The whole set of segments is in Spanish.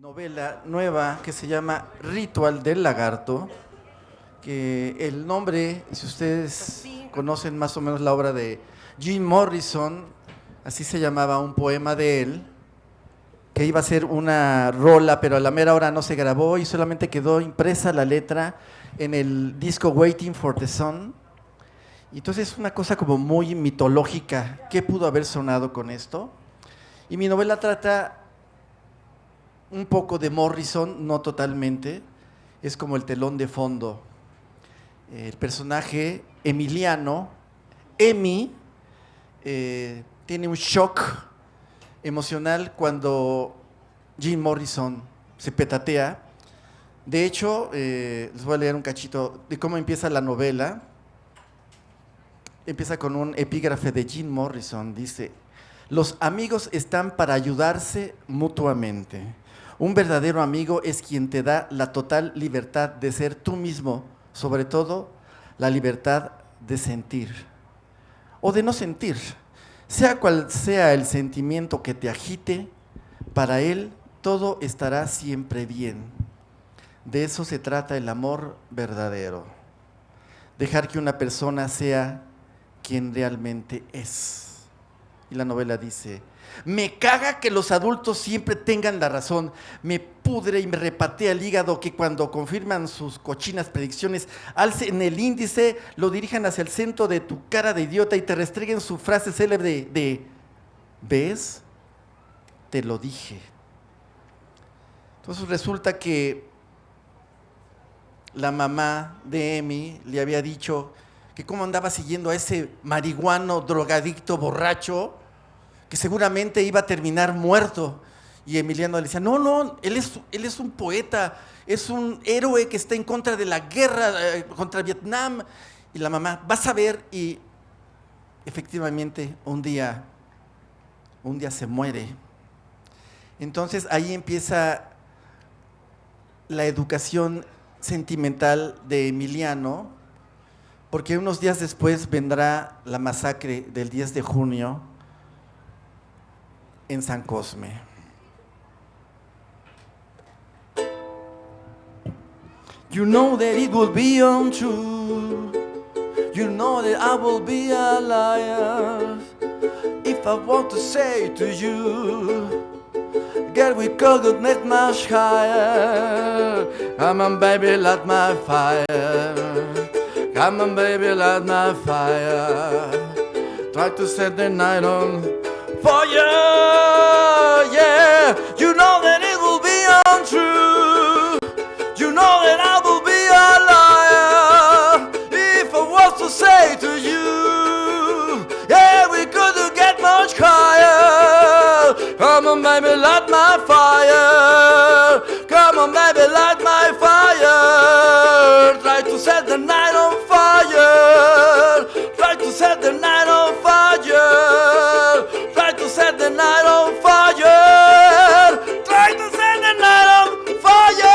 novela nueva que se llama Ritual del Lagarto, que el nombre, si ustedes conocen más o menos la obra de Jim Morrison, así se llamaba un poema de él, que iba a ser una rola, pero a la mera hora no se grabó y solamente quedó impresa la letra en el disco Waiting for the Sun. Y entonces es una cosa como muy mitológica. ¿Qué pudo haber sonado con esto? Y mi novela trata un poco de Morrison, no totalmente, es como el telón de fondo. El personaje Emiliano, Emi, tiene un shock emocional cuando Jim Morrison se petatea. De hecho, les voy a leer un cachito de cómo empieza la novela. Empieza con un epígrafe de Jim Morrison, dice: los amigos están para ayudarse mutuamente. Un verdadero amigo es quien te da la total libertad de ser tú mismo, sobre todo la libertad de sentir o de no sentir. Sea cual sea el sentimiento que te agite, para él todo estará siempre bien. De eso se trata el amor verdadero. Dejar que una persona sea quien realmente es. Y la novela dice: me caga que los adultos siempre tengan la razón. Me pudre y me repatea el hígado que cuando confirman sus cochinas predicciones, alcen el índice, lo dirijan hacia el centro de tu cara de idiota y te restreguen su frase célebre de ¿ves? Te lo dije. Entonces resulta que la mamá de Emi le había dicho que cómo andaba siguiendo a ese marihuano, drogadicto, borracho, que seguramente iba a terminar muerto. Y Emiliano le decía: no, él es un poeta, es un héroe que está en contra de la guerra contra Vietnam. Y la mamá: vas a ver. Y efectivamente un día se muere. Entonces ahí empieza la educación sentimental de Emiliano, porque unos días después vendrá la masacre del 10 de junio en San Cosme. You know that it will be untrue. You know that I will be a liar if I want to say to you, girl, we could get much higher. Come on, baby, light my fire. Come on, baby, light my fire. Try to set the night on fire, yeah. You know that it will be untrue. You know that I will be a liar if I was to say to you, yeah, we couldn't get much higher. Come on, baby, light my fire. Come on, baby, light my fire. Try to set the night on fire. Try to set the night on fire. Try to set the night on fire. Try to set the night on fire.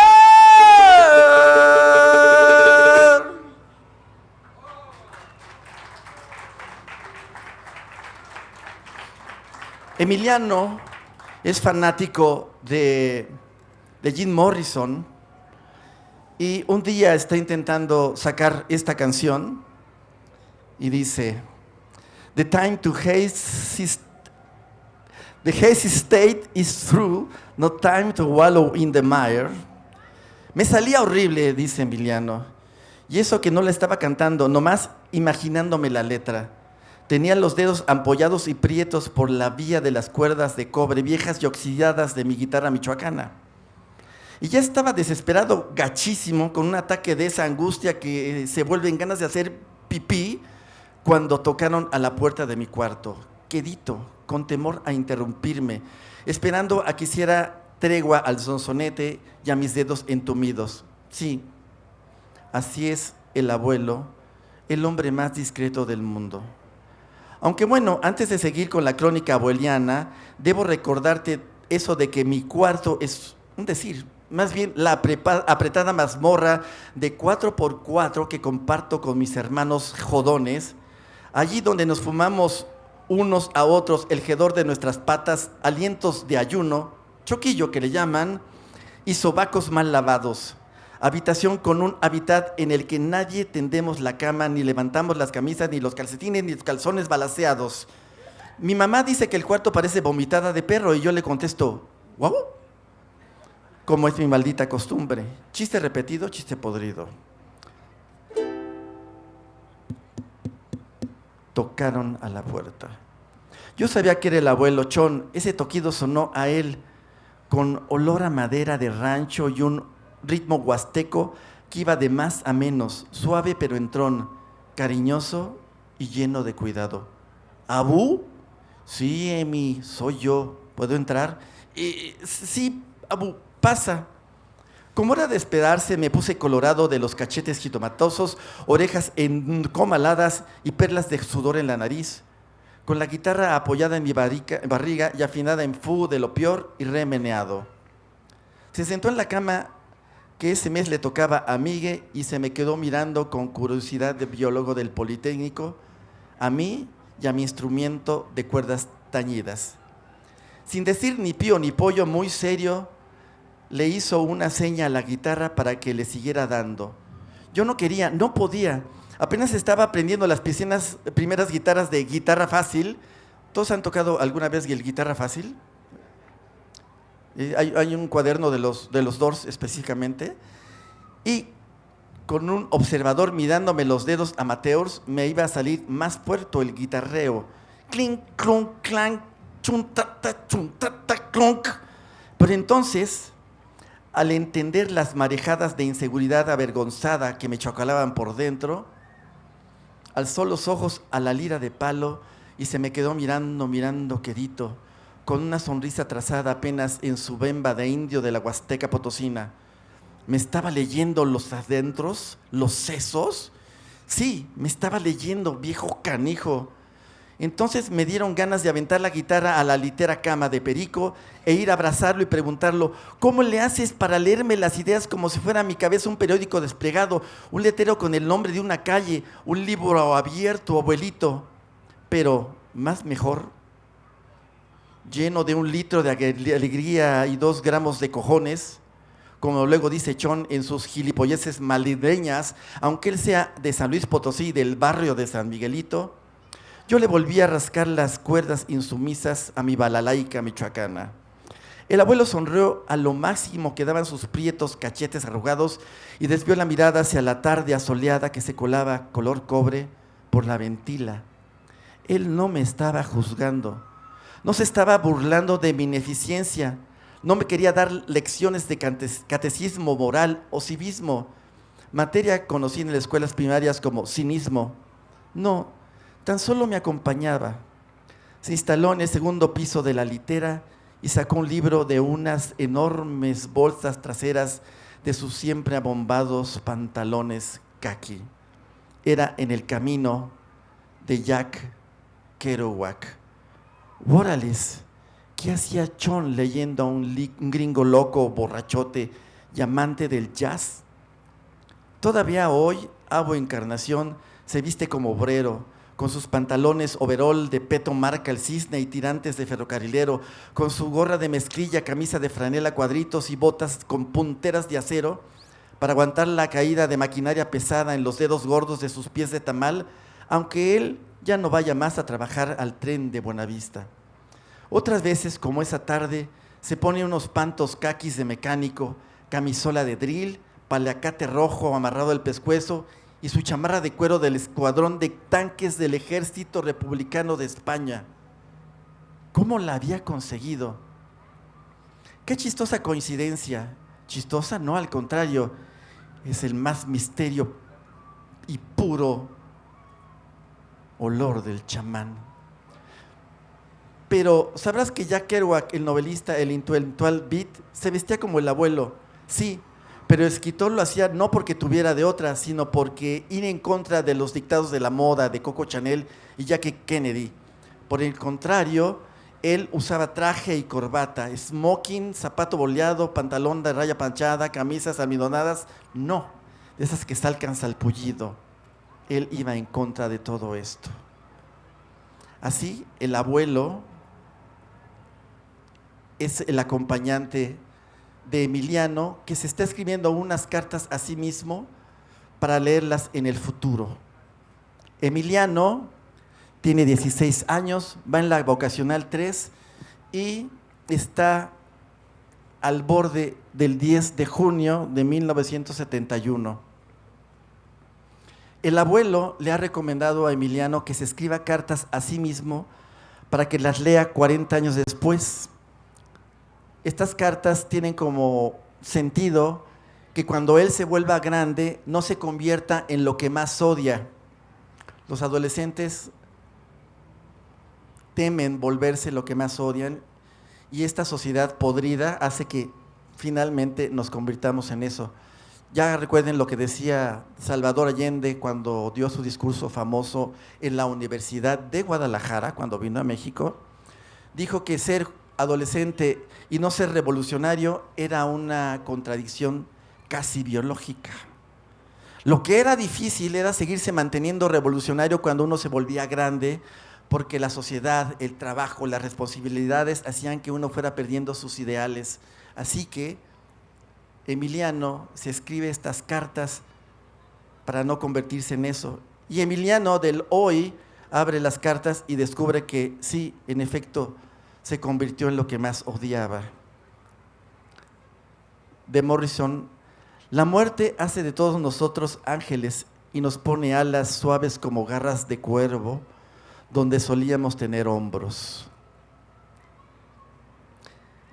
Emiliano es fanático de Jim Morrison y un día está intentando sacar esta canción y dice: The time to the hazy state is through, no time to wallow in the mire. Me salía horrible, dice Emiliano, y eso que no la estaba cantando, nomás imaginándome la letra. Tenía los dedos ampollados y prietos por la vía de las cuerdas de cobre viejas y oxidadas de mi guitarra michoacana. Y ya estaba desesperado, gachísimo, con un ataque de esa angustia que se vuelven ganas de hacer pipí, cuando tocaron a la puerta de mi cuarto, quedito, con temor a interrumpirme, esperando a que hiciera tregua al sonsonete y a mis dedos entumidos. Sí, así es el abuelo, el hombre más discreto del mundo. Aunque bueno, antes de seguir con la crónica abueliana, debo recordarte eso de que mi cuarto es un decir, más bien la apretada mazmorra de 4x4 que comparto con mis hermanos jodones, allí donde nos fumamos unos a otros el hedor de nuestras patas, alientos de ayuno, choquillo que le llaman, y sobacos mal lavados. Habitación con un hábitat en el que nadie tendemos la cama, ni levantamos las camisas, ni los calcetines, ni los calzones balaceados. Mi mamá dice que el cuarto parece vomitada de perro y yo le contesto, ¿guau? Como es mi maldita costumbre. Chiste repetido, chiste podrido. Tocaron a la puerta. Yo sabía que era el abuelo Chon. Ese toquido sonó a él con olor a madera de rancho y un ritmo huasteco que iba de más a menos, suave pero entrón, cariñoso y lleno de cuidado. ¿Abú? Sí, Emi, soy yo. ¿Puedo entrar? Sí, Abú, pasa. Como era de esperarse, me puse colorado de los cachetes jitomatosos, orejas encomaladas y perlas de sudor en la nariz, con la guitarra apoyada en mi barriga y afinada en fu de lo peor y remeneado. Se sentó en la cama que ese mes le tocaba a Migue y se me quedó mirando con curiosidad de biólogo del Politécnico, a mí y a mi instrumento de cuerdas tañidas. Sin decir ni pío ni pollo, muy serio, le hizo una seña a la guitarra para que le siguiera dando. Yo no quería, no podía. Apenas estaba aprendiendo las primeras guitarras de guitarra fácil. ¿Todos han tocado alguna vez el guitarra fácil? Hay un cuaderno de los Doors específicamente. Y con un observador mirándome los dedos amateurs, me iba a salir más fuerte el guitarreo. Clink, clunk, clank, chun, ta, clunk. Pero entonces, al entender las marejadas de inseguridad avergonzada que me chocolaban por dentro, alzó los ojos a la lira de palo y se me quedó mirando quedito, con una sonrisa trazada apenas en su bemba de indio de la Huasteca Potosina. ¿Me estaba leyendo los adentros, los sesos? Sí, me estaba leyendo, viejo canijo. Entonces me dieron ganas de aventar la guitarra a la litera cama de Perico e ir a abrazarlo y preguntarlo, ¿cómo le haces para leerme las ideas como si fuera a mi cabeza un periódico desplegado, un letrero con el nombre de una calle, un libro abierto, abuelito? Pero, más mejor, lleno de 1 litro de alegría y 2 gramos de cojones, como luego dice Chon en sus gilipolleces malidreñas, aunque él sea de San Luis Potosí, del barrio de San Miguelito, yo le volví a rascar las cuerdas insumisas a mi balalaica michoacana. El abuelo sonrió a lo máximo que daban sus prietos cachetes arrugados y desvió la mirada hacia la tarde asoleada que se colaba color cobre por la ventila. Él no me estaba juzgando, no se estaba burlando de mi ineficiencia, no me quería dar lecciones de catecismo moral o civismo, materia conocida en las escuelas primarias como cinismo. No, tan solo me acompañaba. Se instaló en el segundo piso de la litera y sacó un libro de unas enormes bolsas traseras de sus siempre abombados pantalones caqui. Era En el camino de Jack Kerouac. ¡Órales! ¿Qué hacía Chon leyendo a un gringo loco, borrachote y amante del jazz? Todavía hoy, Abo Encarnación se viste como obrero, con sus pantalones overol de peto marca el cisne y tirantes de ferrocarrilero, con su gorra de mezclilla, camisa de franela, cuadritos y botas con punteras de acero, para aguantar la caída de maquinaria pesada en los dedos gordos de sus pies de tamal, aunque él ya no vaya más a trabajar al tren de Buenavista. Otras veces, como esa tarde, se pone unos pantos caquis de mecánico, camisola de drill, paliacate rojo amarrado al pescuezo y su chamarra de cuero del escuadrón de tanques del Ejército Republicano de España. ¿Cómo la había conseguido? Qué chistosa coincidencia. Chistosa, no, al contrario, es el más misterio y puro olor del chamán. Pero sabrás que Jack Kerouac, el novelista, el intelectual beat, se vestía como el abuelo, sí, pero Escritor lo hacía no porque tuviera de otra, sino porque ir en contra de los dictados de la moda de Coco Chanel y Jackie Kennedy. Por el contrario, él usaba traje y corbata, smoking, zapato boleado, pantalón de raya panchada, camisas almidonadas, no, de esas que salcan salpullido. Él iba en contra de todo esto. Así, el abuelo es el acompañante de Emiliano, que se está escribiendo unas cartas a sí mismo para leerlas en el futuro. Emiliano tiene 16 años, va en la vocacional 3 y está al borde del 10 de junio de 1971. El abuelo le ha recomendado a Emiliano que se escriba cartas a sí mismo para que las lea 40 años después. Estas cartas tienen como sentido que cuando él se vuelva grande no se convierta en lo que más odia. Los adolescentes temen volverse lo que más odian y esta sociedad podrida hace que finalmente nos convirtamos en eso. Ya recuerden lo que decía Salvador Allende cuando dio su discurso famoso en la Universidad de Guadalajara, cuando vino a México. Dijo que ser adolescente y no ser revolucionario era una contradicción casi biológica. Lo que era difícil era seguirse manteniendo revolucionario cuando uno se volvía grande, porque la sociedad, el trabajo, las responsabilidades hacían que uno fuera perdiendo sus ideales. Así que Emiliano se escribe estas cartas para no convertirse en eso. Y Emiliano del hoy abre las cartas y descubre que sí, en efecto, se convirtió en lo que más odiaba. De Morrison: la muerte hace de todos nosotros ángeles y nos pone alas suaves como garras de cuervo, donde solíamos tener hombros.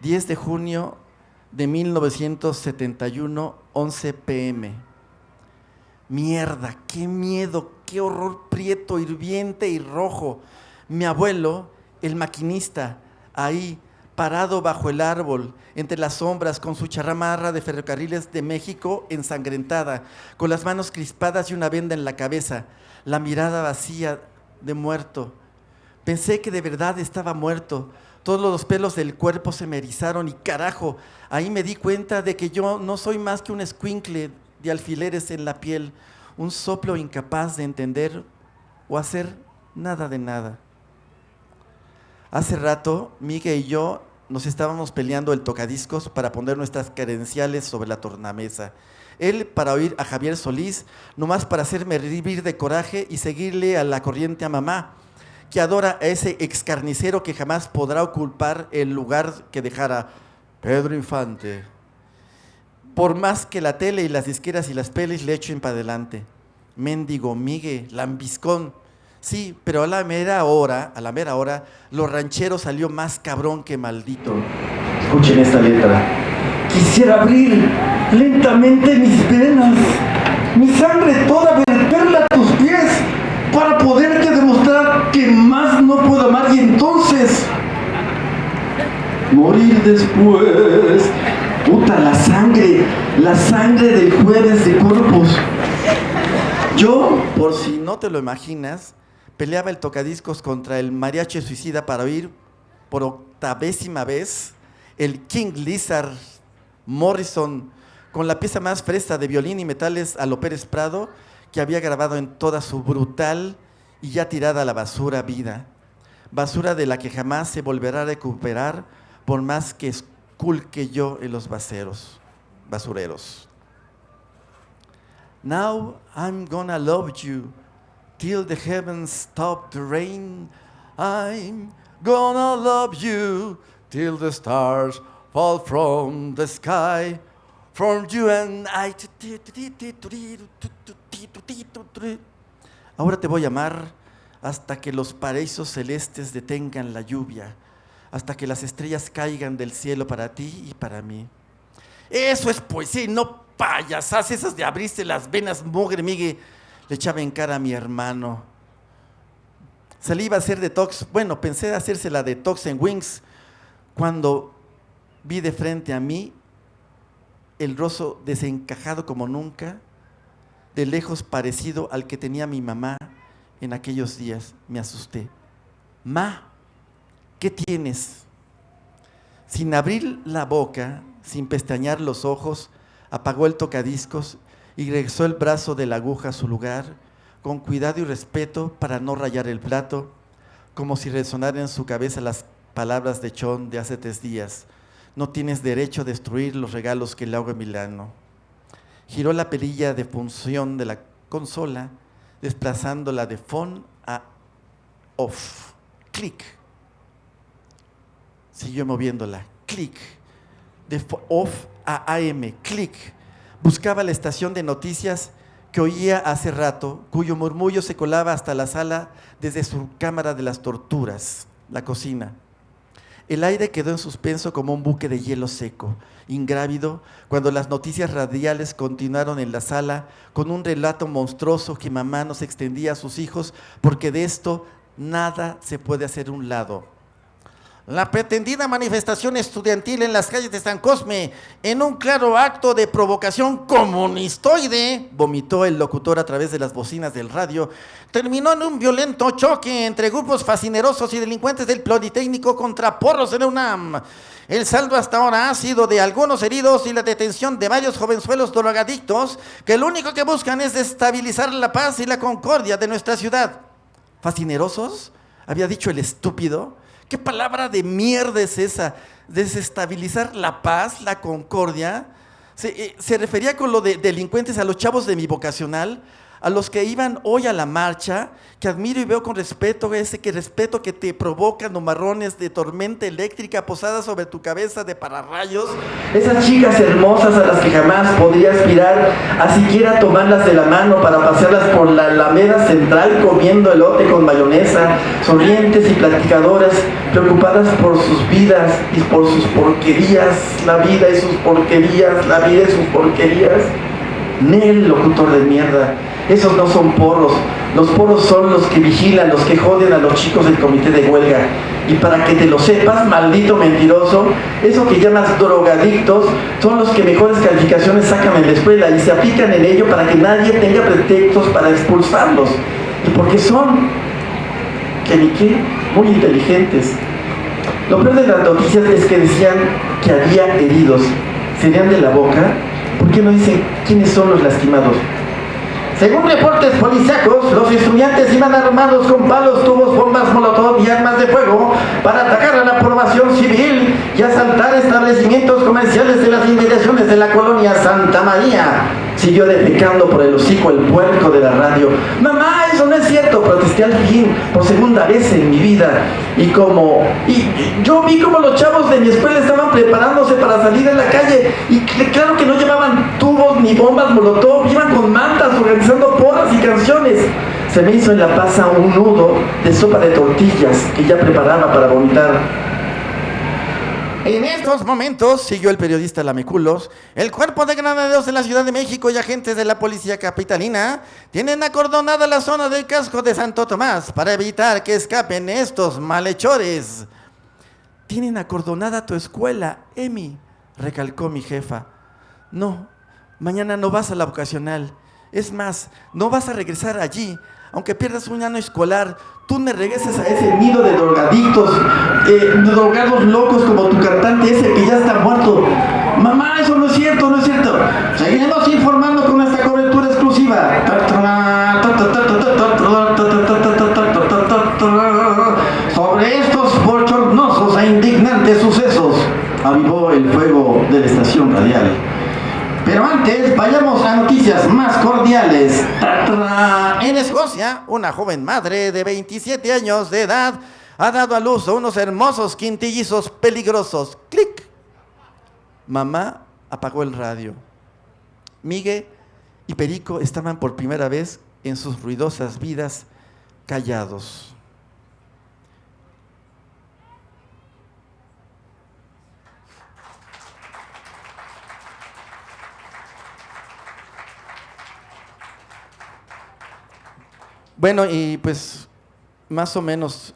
10 de junio de 1971, 11 p.m. Mierda, qué miedo, qué horror prieto, hirviente y rojo. Mi abuelo, el maquinista, ahí, parado bajo el árbol, entre las sombras, con su chamarra de Ferrocarriles de México ensangrentada, con las manos crispadas y una venda en la cabeza, la mirada vacía de muerto. Pensé que de verdad estaba muerto. Todos los pelos del cuerpo se me erizaron y carajo, ahí me di cuenta de que yo no soy más que un escuincle de alfileres en la piel, un soplo incapaz de entender o hacer nada de nada. Hace rato, Miguel y yo nos estábamos peleando el tocadiscos para poner nuestras credenciales sobre la tornamesa. Él para oír a Javier Solís, nomás para hacerme hervir de coraje y seguirle a la corriente a mamá, que adora a ese excarnicero que jamás podrá ocupar el lugar que dejara Pedro Infante. Por más que la tele y las disqueras y las pelis le echen para adelante. Mendigo Miguel, lambiscón. Sí, pero a la mera hora, lo ranchero salió más cabrón que maldito. Escuchen esta letra. Quisiera abrir lentamente mis venas, mi sangre toda verterla a tus pies, para poderte demostrar que más no puedo amar y entonces morir después. Puta, la sangre del jueves de Corpus. Yo, por si no te lo imaginas, peleaba el tocadiscos contra el mariachi suicida para oír por 8ª vez el King Lizard Morrison con la pieza más fresca de violín y metales a lo Pérez Prado que había grabado en toda su brutal y ya tirada a la basura vida. Basura de la que jamás se volverá a recuperar por más que esculque yo en los basureros. Now I'm gonna love you till the heavens stop the rain. I'm gonna love you till the stars fall from the sky. From you and I. Ahora te voy a amar hasta que los paraísos celestes detengan la lluvia, hasta que las estrellas caigan del cielo para ti y para mí. Eso es poesía y no payasas, esas de abrirse las venas, mugre, Miguel, le echaba en cara a mi hermano. Salí iba a hacer detox, bueno, pensé hacerse la detox en Wings, cuando vi de frente a mí el rostro desencajado como nunca, de lejos parecido al que tenía mi mamá en aquellos días. Me asusté. Ma, ¿qué tienes? Sin abrir la boca, sin pestañear los ojos, apagó el tocadiscos y regresó el brazo de la aguja a su lugar, con cuidado y respeto para no rayar el plato, como si resonaran en su cabeza las palabras de Chon de hace 3 días. No tienes derecho a destruir los regalos que le hago en Milano. Giró la perilla de función de la consola, desplazándola de on a off. Clic. Siguió moviéndola. Clic. De off a AM. Clic. Buscaba la estación de noticias que oía hace rato, cuyo murmullo se colaba hasta la sala desde su cámara de las torturas, la cocina. El aire quedó en suspenso como un buque de hielo seco, ingrávido, cuando las noticias radiales continuaron en la sala con un relato monstruoso que mamá nos extendía a sus hijos, porque de esto nada se puede hacer a un lado. La pretendida manifestación estudiantil en las calles de San Cosme, en un claro acto de provocación comunistoide, vomitó el locutor a través de las bocinas del radio, terminó en un violento choque entre grupos fascinerosos y delincuentes del Politécnico contra porros de la UNAM. El saldo hasta ahora ha sido de algunos heridos y la detención de varios jovenzuelos drogadictos que lo único que buscan es destabilizar la paz y la concordia de nuestra ciudad. ¿Fascinerosos? Había dicho el estúpido. ¿Qué palabra de mierda es esa? ¿Desestabilizar la paz, la concordia? Se refería con lo de delincuentes a los chavos de mi vocacional, a los que iban hoy a la marcha, que admiro y veo con respeto, respeto que te provocan marrones de tormenta eléctrica posada sobre tu cabeza de pararrayos. Esas chicas hermosas a las que jamás podría aspirar a siquiera tomarlas de la mano para pasearlas por la Alameda Central comiendo elote con mayonesa, sonrientes y platicadoras, preocupadas por sus vidas y por sus porquerías, la vida y sus porquerías, la vida y sus porquerías. Nel, locutor de mierda, esos no son porros. Los porros son los que vigilan, los que joden a los chicos del comité de huelga. Y para que te lo sepas, maldito mentiroso, eso que llamas drogadictos son los que mejores calificaciones sacan en la escuela y se aplican en ello para que nadie tenga pretextos para expulsarlos. Y porque son, que ni qué, muy inteligentes. Lo peor de las noticias es que decían que había heridos. ¿Serían de la boca? ¿Por qué no dicen quiénes son los lastimados? Según reportes policíacos, los estudiantes iban armados con palos, tubos, bombas molotov y armas de fuego para atacar a la población civil y asaltar establecimientos comerciales de las inmediaciones de la colonia Santa María. Siguió defecando por el hocico el puerco de la radio. Mamá, eso no es cierto, protesté al fin, por segunda vez en mi vida. Y yo vi como los chavos de mi escuela estaban preparándose para salir a la calle. Y claro que no llevaban tubos ni bombas molotov, iban con mantas organizando porras y canciones. Se me hizo en la panza un nudo de sopa de tortillas que ya preparaba para vomitar. En estos momentos, siguió el periodista Lameculos, el cuerpo de granaderos de la Ciudad de México y agentes de la policía capitalina tienen acordonada la zona del casco de Santo Tomás para evitar que escapen estos malhechores. Tienen acordonada tu escuela, Emi, recalcó mi jefa. No, mañana no vas a la vocacional. Es más, no vas a regresar allí. Aunque pierdas un año escolar, tú me regreses a ese nido de drogadictos, drogados locos como tu cantante ese que ya está muerto. Mamá, eso no es cierto, no es cierto. Seguiremos informando con esta cobertura exclusiva. Sobre estos bochornosos e indignantes sucesos, avivó el fuego de la estación radial. Pero antes, vayamos a noticias más cordiales. En Escocia, una joven madre de 27 años de edad ha dado a luz a unos hermosos quintillizos peligrosos. ¡Clic! Mamá apagó el radio. Migue y Perico estaban por primera vez en sus ruidosas vidas callados. Bueno, y pues más o menos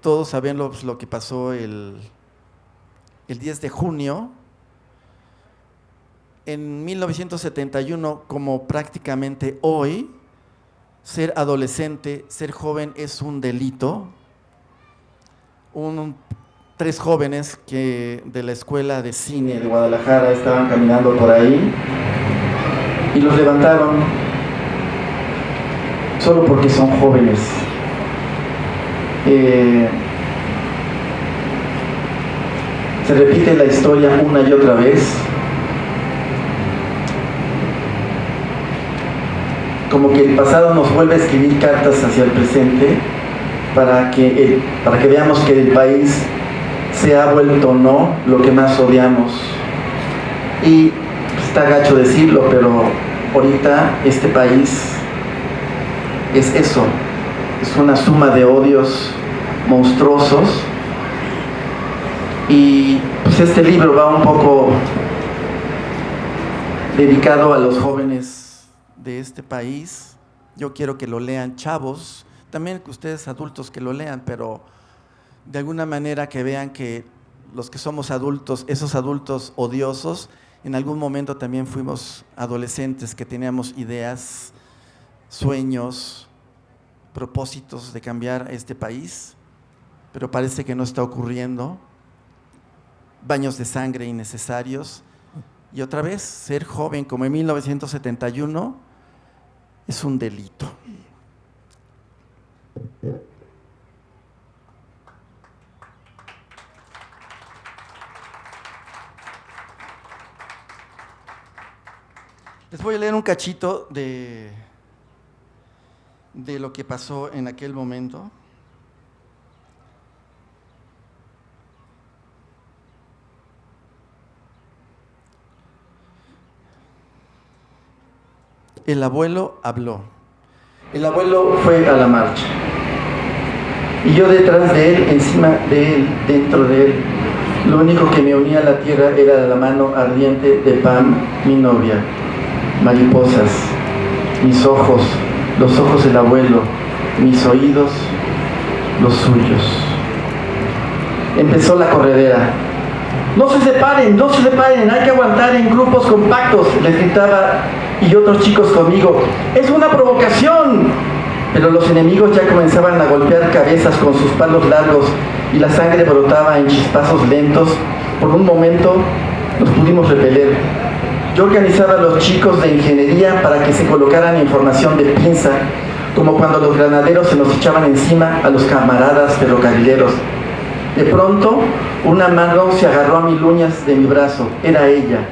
todos sabemos lo que pasó el 10 de junio. En 1971, como prácticamente hoy, ser adolescente, ser joven es un delito. 3 jóvenes que de la Escuela de Cine de Guadalajara estaban caminando por ahí y los levantaron solo porque son jóvenes. Se repite la historia una y otra vez. Como que el pasado nos vuelve a escribir cartas hacia el presente para que veamos que el país se ha vuelto no lo que más odiamos. Y está gacho decirlo, pero ahorita este país es eso, es una suma de odios monstruosos. Y pues este libro va un poco dedicado a los jóvenes de este país. Yo quiero que lo lean chavos, también ustedes adultos que lo lean, pero de alguna manera que vean que los que somos adultos, esos adultos odiosos, en algún momento también fuimos adolescentes que teníamos ideas, sueños, propósitos de cambiar este país, pero parece que no está ocurriendo. Baños de sangre innecesarios. Y otra vez, ser joven como en 1971 es un delito. Les voy a leer un cachito de lo que pasó en aquel momento. El abuelo habló. El abuelo fue a la marcha. Y yo detrás de él, encima de él, dentro de él. Lo único que me unía a la tierra era la mano ardiente de Pam, mi novia. Mariposas, mis ojos, los ojos del abuelo, mis oídos, los suyos. Empezó la corredera. No se separen, hay que aguantar en grupos compactos, les gritaba, y otros chicos conmigo. Es una provocación. Pero los enemigos ya comenzaban a golpear cabezas con sus palos largos y la sangre brotaba en chispazos lentos. Por un momento nos pudimos repeler. Yo organizaba a los chicos de ingeniería para que se colocaran en formación de pinza, como cuando los granaderos se nos echaban encima a los camaradas ferrocarrileros. De pronto, una mano se agarró a mis uñas de mi brazo. Era ella,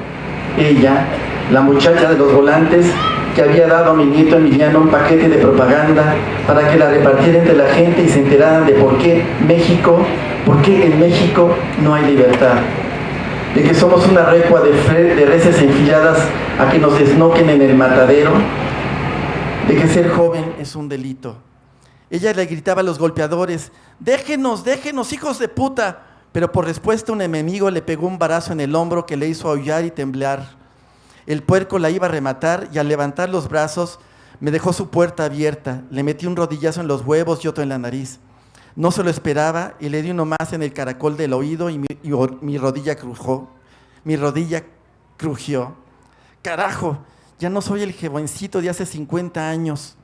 la muchacha de los volantes que había dado a mi nieto Emiliano un paquete de propaganda para que la repartiera entre la gente y se enteraran de por qué en México no hay libertad. De que somos una recua de reses enfiladas a que nos desnoquen en el matadero. De que ser joven es un delito. Ella le gritaba a los golpeadores: déjenos, hijos de puta. Pero por respuesta un enemigo le pegó un barazo en el hombro que le hizo aullar y temblar. El puerco la iba a rematar y al levantar los brazos me dejó su puerta abierta. Le metí un rodillazo en los huevos y otro en la nariz. No se lo esperaba y le di uno más en el caracol del oído y mi rodilla crujió. Carajo, ya no soy el jovencito de hace 50 años.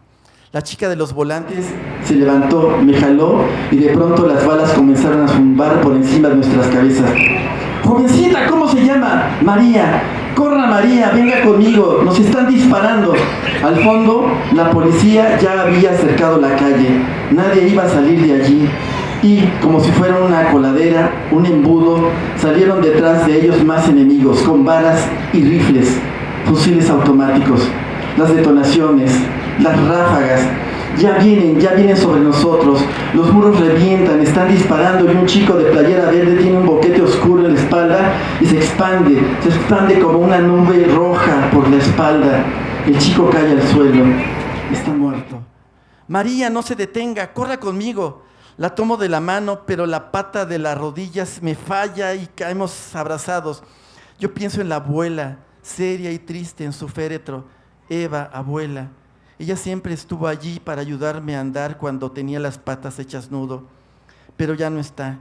La chica de los volantes se levantó, me jaló y de pronto las balas comenzaron a zumbar por encima de nuestras cabezas. Jovencita, ¿cómo se llama? María. Corra, María, venga conmigo, nos están disparando. Al fondo, la policía ya había cercado la calle. Nadie iba a salir de allí. Y, como si fuera una coladera, un embudo, salieron detrás de ellos más enemigos, con balas y rifles, fusiles automáticos. Las detonaciones, las ráfagas, ya vienen sobre nosotros. Los muros revientan, están disparando y un chico de playera verde tiene un boquete oscuro en la espalda y se expande como una nube roja por la espalda. El chico cae al suelo, está muerto. María, no se detenga, corra conmigo. La tomo de la mano, pero la pata de las rodillas me falla y caemos abrazados. Yo pienso en la abuela, seria y triste en su féretro. Eva, abuela. Ella siempre estuvo allí para ayudarme a andar cuando tenía las patas hechas nudo, pero ya no está,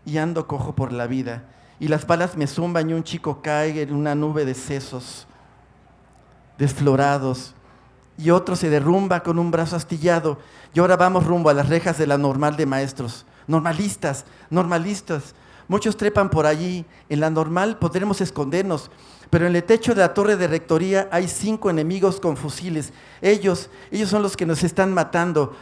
y ando cojo por la vida, y las balas me zumban y un chico cae en una nube de sesos desflorados, y otro se derrumba con un brazo astillado, y ahora vamos rumbo a las rejas de la normal de maestros. Normalistas, muchos trepan por allí, en la normal podremos escondernos, pero en el techo de la torre de rectoría hay 5 enemigos con fusiles. Ellos son los que nos están matando.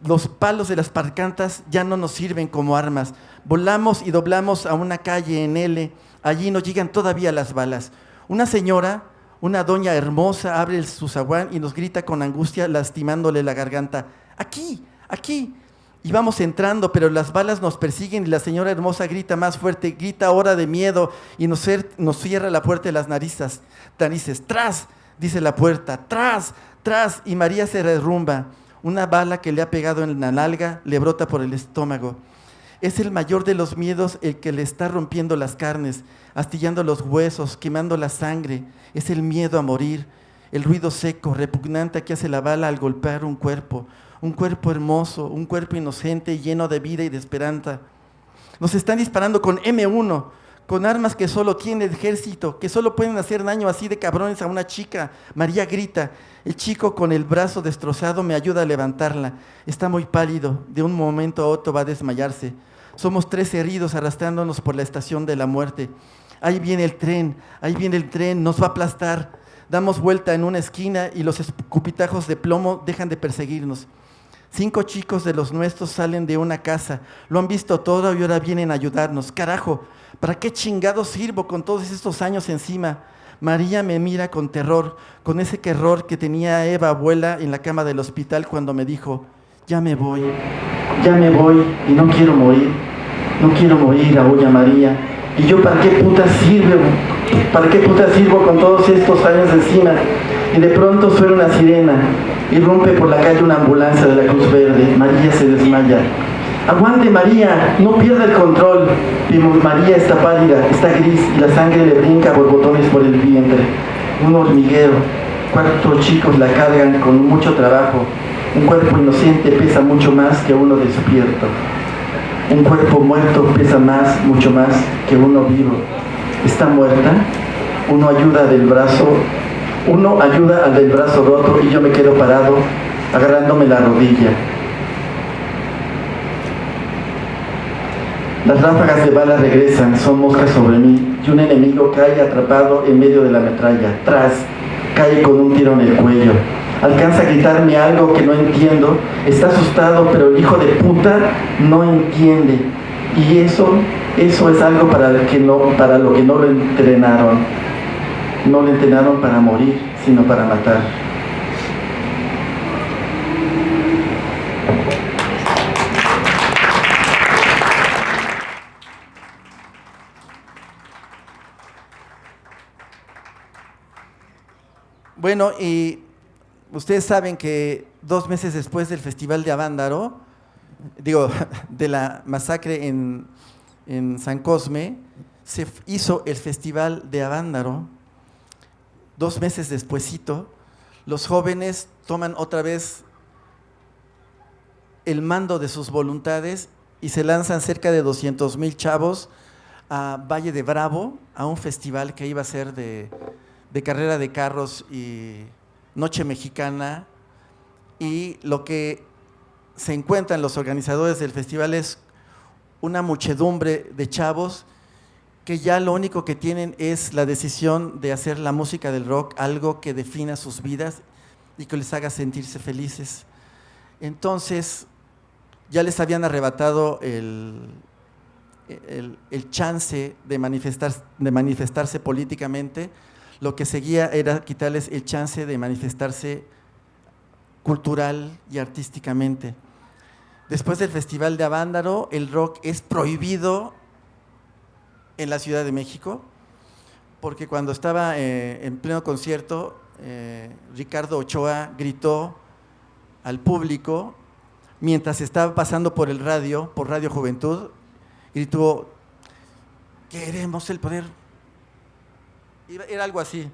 Los palos de las parcantas ya no nos sirven como armas. Volamos y doblamos a una calle en L. Allí nos llegan todavía las balas. Una señora, una doña hermosa, abre su zaguán y nos grita con angustia, lastimándole la garganta. ¡Aquí! ¡Aquí! Y vamos entrando, pero las balas nos persiguen y la señora hermosa grita más fuerte, grita ahora de miedo y nos cierra la puerta de las narices. ¡Tras! Dice la puerta, ¡tras! ¡Tras! Y María se derrumba. Una bala que le ha pegado en la nalga le brota por el estómago. Es el mayor de los miedos el que le está rompiendo las carnes, astillando los huesos, quemando la sangre. Es el miedo a morir, el ruido seco, repugnante que hace la bala al golpear un cuerpo hermoso, un cuerpo inocente, lleno de vida y de esperanza. Nos están disparando con M1, con armas que solo tiene el ejército, que solo pueden hacer daño así de cabrones a una chica. María grita. El chico con el brazo destrozado me ayuda a levantarla. Está muy pálido, de un momento a otro va a desmayarse. Somos 3 heridos arrastrándonos por la estación de la muerte. Ahí viene el tren, nos va a aplastar. Damos vuelta en una esquina y los escupitajos de plomo dejan de perseguirnos. 5 chicos de los nuestros salen de una casa, lo han visto todo y ahora vienen a ayudarnos. Carajo, ¿para qué chingados sirvo con todos estos años encima? María me mira con terror, con ese terror que tenía Eva, abuela, en la cama del hospital cuando me dijo, ya me voy y no quiero morir, aúlla María. ¿Y yo para qué puta sirvo con todos estos años encima? Y de pronto suena una sirena, irrumpe por la calle una ambulancia de la Cruz Verde. María se desmaya. ¡Aguante, María! ¡No pierda el control! María está pálida, está gris y la sangre le brinca borbotones por el vientre. Un hormiguero. 4 chicos la cargan con mucho trabajo. Un cuerpo inocente pesa mucho más que uno despierto. Un cuerpo muerto pesa mucho más que uno vivo. Está muerta. Uno ayuda al del brazo roto y yo me quedo parado, agarrándome la rodilla. Las ráfagas de bala regresan, son moscas sobre mí, y un enemigo cae atrapado en medio de la metralla. Tras, cae con un tiro en el cuello. Alcanza a gritarme algo que no entiendo. Está asustado, pero el hijo de puta no entiende. Y eso es algo para lo que no lo entrenaron. No lo entrenaron para morir, sino para matar. Bueno, y ustedes saben que 2 meses después del Festival de Avándaro, de la masacre en San Cosme, se hizo el Festival de Avándaro. 2 meses despuesito, los jóvenes toman otra vez el mando de sus voluntades y se lanzan cerca de 200,000 chavos a Valle de Bravo, a un festival que iba a ser de carrera de carros y noche mexicana. Y lo que se encuentran los organizadores del festival es una muchedumbre de chavos que ya lo único que tienen es la decisión de hacer la música del rock algo que defina sus vidas y que les haga sentirse felices. Entonces, ya les habían arrebatado el chance de manifestarse políticamente. Lo que seguía era quitarles el chance de manifestarse cultural y artísticamente. Después del Festival de Avándaro, el rock es prohibido en la Ciudad de México, porque cuando estaba en pleno concierto, Ricardo Ochoa gritó al público, mientras estaba pasando por Radio Juventud, gritó, queremos el poder. Era algo así.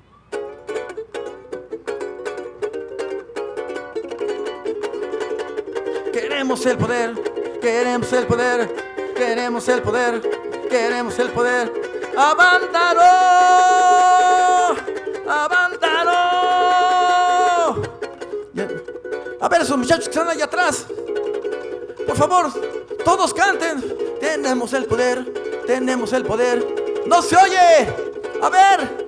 Queremos el poder, queremos el poder, queremos el poder, queremos el poder. ¡Avándaro! ¡Avándaro! A ver, esos muchachos que están allá atrás, por favor, todos canten. Tenemos el poder, tenemos el poder. ¡No se oye! A ver,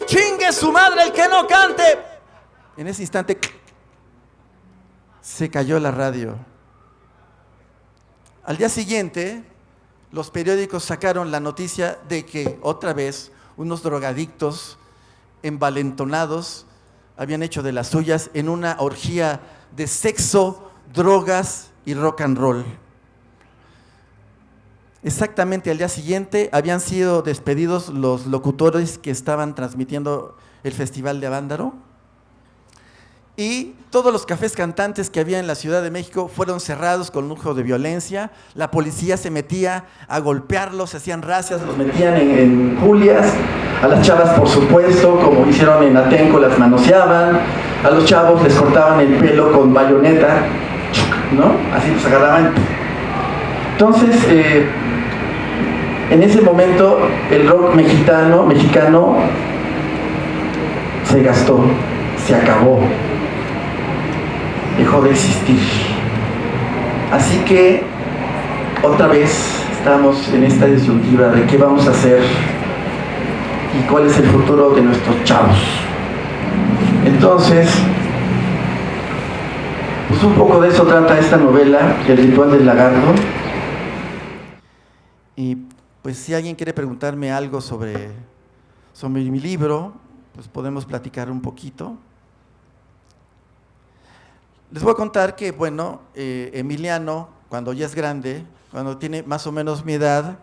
chingue su madre el que no cante. En ese instante se cayó la radio Al día siguiente, los periódicos sacaron la noticia de que otra vez unos drogadictos envalentonados habían hecho de las suyas en una orgía de sexo, drogas y rock and roll. Exactamente al día siguiente habían sido despedidos los locutores que estaban transmitiendo el Festival de Avándaro, y todos los cafés cantantes que había en la Ciudad de México fueron cerrados con lujo de violencia. La policía se metía a golpearlos, se hacían racias, los metían en julias. A las chavas, por supuesto, como hicieron en Atenco, las manoseaban. A los chavos les cortaban el pelo con bayoneta, ¿no? Así los agarraban. Entonces, en ese momento, el rock mexicano se gastó, se acabó, dejó de existir. Así que otra vez estamos en esta disyuntiva de qué vamos a hacer y cuál es el futuro de nuestros chavos. Entonces, pues un poco de eso trata esta novela, El ritual del lagarto. Y pues si alguien quiere preguntarme algo sobre mi libro, pues podemos platicar un poquito. Les voy a contar que, bueno, Emiliano, cuando ya es grande, cuando tiene más o menos mi edad,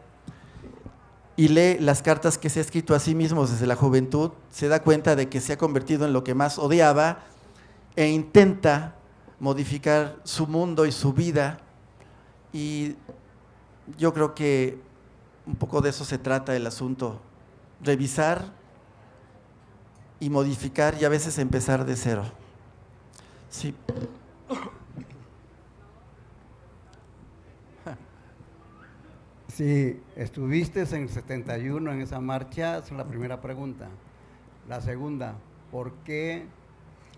y lee las cartas que se ha escrito a sí mismo desde la juventud, se da cuenta de que se ha convertido en lo que más odiaba e intenta modificar su mundo y su vida. Y yo creo que un poco de eso se trata el asunto, revisar y modificar y a veces empezar de cero. Sí. Sí, estuviste en el 71 en esa marcha, esa es la primera pregunta. La segunda, ¿por qué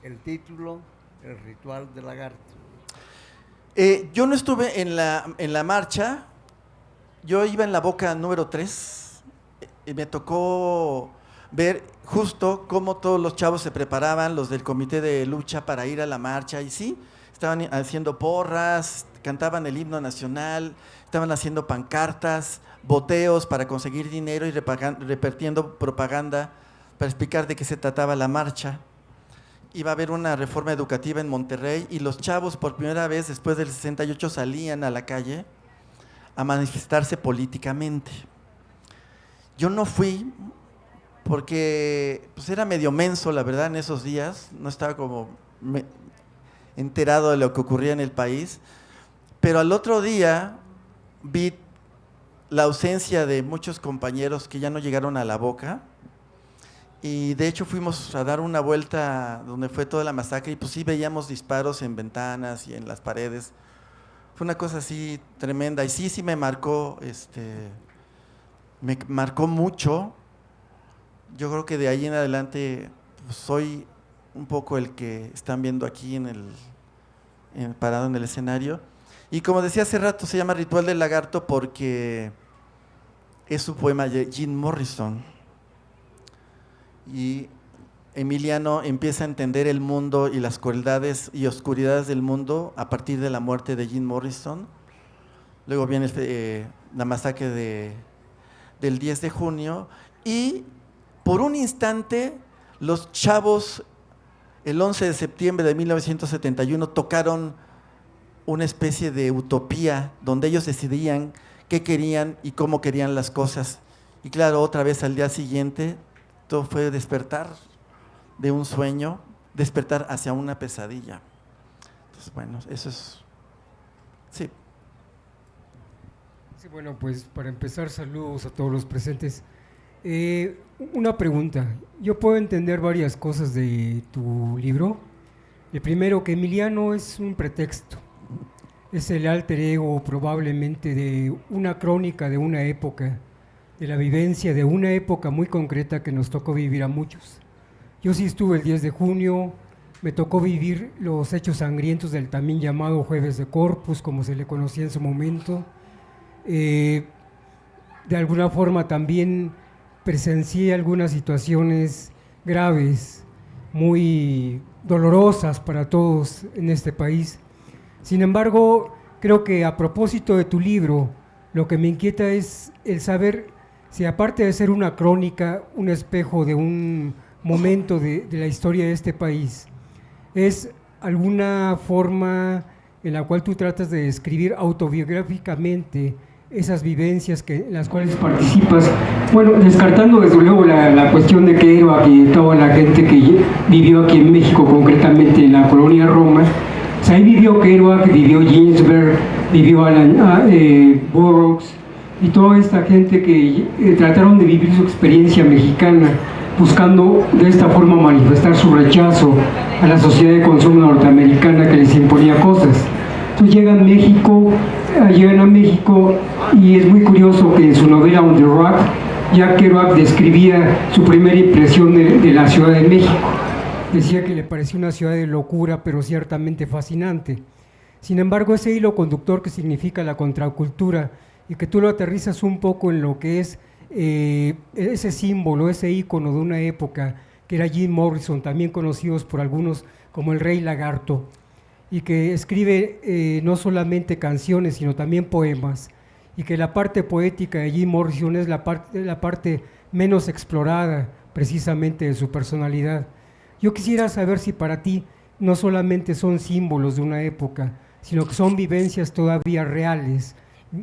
el título, El ritual del lagarto? Yo no estuve en la marcha, yo iba en la boca número 3 y me tocó ver justo cómo todos los chavos se preparaban, los del comité de lucha, para ir a la marcha, y sí, estaban haciendo porras, cantaban el himno nacional, estaban haciendo pancartas, boteos para conseguir dinero y repartiendo propaganda para explicar de qué se trataba la marcha. Iba a haber una reforma educativa en Monterrey y los chavos por primera vez después del 68 salían a la calle a manifestarse políticamente. Yo no fui porque pues era medio menso, la verdad, en esos días, no estaba como enterado de lo que ocurría en el país, pero al otro día vi la ausencia de muchos compañeros que ya no llegaron a la boca, y de hecho fuimos a dar una vuelta donde fue toda la masacre y pues sí veíamos disparos en ventanas y en las paredes. Fue una cosa así tremenda y sí me marcó, me marcó mucho. Yo creo que de ahí en adelante pues, soy un poco el que están viendo aquí parado en el escenario. Y como decía hace rato, se llama Ritual del Lagarto porque es un poema de Jim Morrison. Y Emiliano empieza a entender el mundo y las crueldades y oscuridades del mundo a partir de la muerte de Jim Morrison. Luego viene la masacre del 10 de junio y por un instante los chavos el 11 de septiembre de 1971 tocaron una especie de utopía donde ellos decidían qué querían y cómo querían las cosas. Y claro, otra vez al día siguiente todo fue despertar de un sueño, despertar hacia una pesadilla. Entonces, bueno, eso es… Sí. Sí, bueno, pues para empezar, saludos a todos los presentes. Una pregunta. Yo puedo entender varias cosas de tu libro. El primero, que Emiliano es un pretexto. Es el alter ego probablemente de una crónica de una época, de la vivencia de una época muy concreta que nos tocó vivir a muchos. Yo sí estuve el 10 de junio, me tocó vivir los hechos sangrientos del también llamado Jueves de Corpus, como se le conocía en su momento. De alguna forma también presencié algunas situaciones graves, muy dolorosas para todos en este país. Sin embargo, Creo que a propósito de tu libro, lo que me inquieta es el saber si, aparte de ser una crónica, un espejo de un momento de la historia de este país, es alguna forma en la cual tú tratas de describir autobiográficamente esas vivencias en las cuales participas. Bueno, descartando desde luego la cuestión de Kerouac y toda la gente que vivió aquí en México, concretamente en la colonia Roma. Pues ahí vivió Kerouac, vivió Ginsberg, vivió Burroughs y toda esta gente que trataron de vivir su experiencia mexicana, buscando de esta forma manifestar su rechazo a la sociedad de consumo norteamericana que les imponía cosas. Entonces llegan a México y es muy curioso que en su novela On the Rock, Jack Kerouac describía su primera impresión de la Ciudad de México. Decía que le parecía una ciudad de locura, pero ciertamente fascinante. Sin embargo, ese hilo conductor que significa la contracultura y que tú lo aterrizas un poco en lo que es ese símbolo, ese ícono de una época, que era Jim Morrison, también conocidos por algunos como el Rey Lagarto, y que escribe no solamente canciones, sino también poemas, y que la parte poética de Jim Morrison es la parte menos explorada precisamente de su personalidad. Yo quisiera saber si para ti no solamente son símbolos de una época, sino que son vivencias todavía reales,